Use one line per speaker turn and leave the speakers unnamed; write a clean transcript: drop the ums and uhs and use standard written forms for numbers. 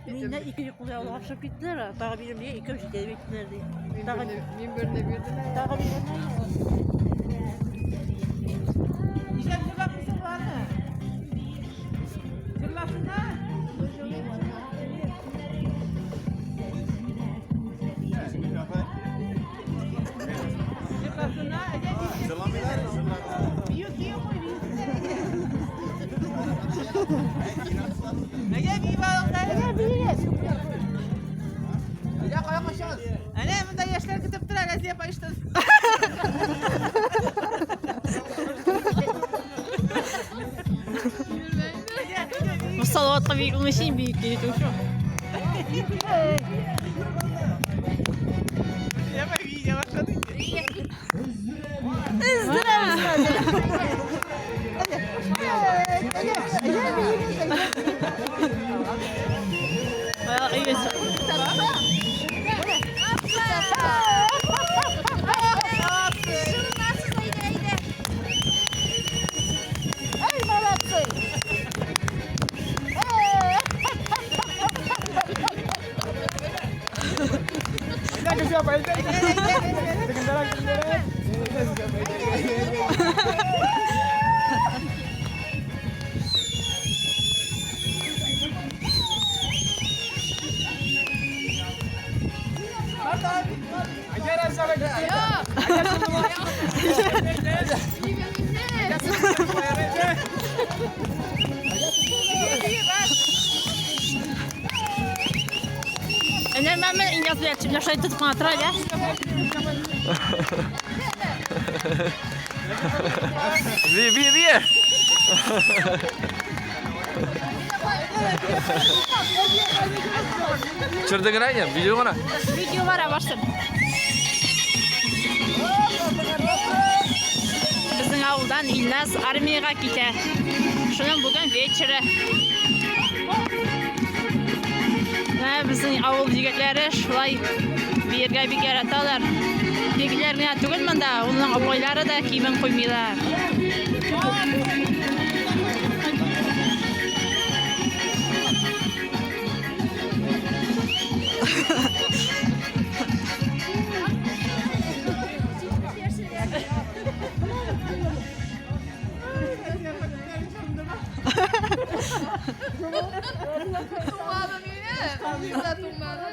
Minne iki kulaya ulaşıp gittiler. Daha birine iki üç kere gittiler diye.
Minberine birdiler.
Daha birine
İşte tırlaklısı var mı? Tırlasına. Tırlasına. Büyük diyor mu? Ege bir balık da. Ege bir.
Ya kaya kaşar.
Anne bunda yaşlar kıtıp durar. Nasıl yapar işte.
Bu salavatla büyük şeyin büyükleri çok şu.
Yapar iyice başladı.
Bayağı iyi.
Ila siapa itu? Kedengaran. Ajar asal aja. Ajar semua.
Öner ben İngiliz bir yaşayı tutup hatırlayla.
Bir. Çırdığın ayı, video mana?
Video var avarsın. Bizim avuldan İlnaz armiyaga gite. Şunun bugün вечері. Bizim avul yigitleri şulay bir yerge bir yaratalar. Bilgilerine tügün da onun abayları da kimin koymuyorlar.
Tumbada yine. Tumbada.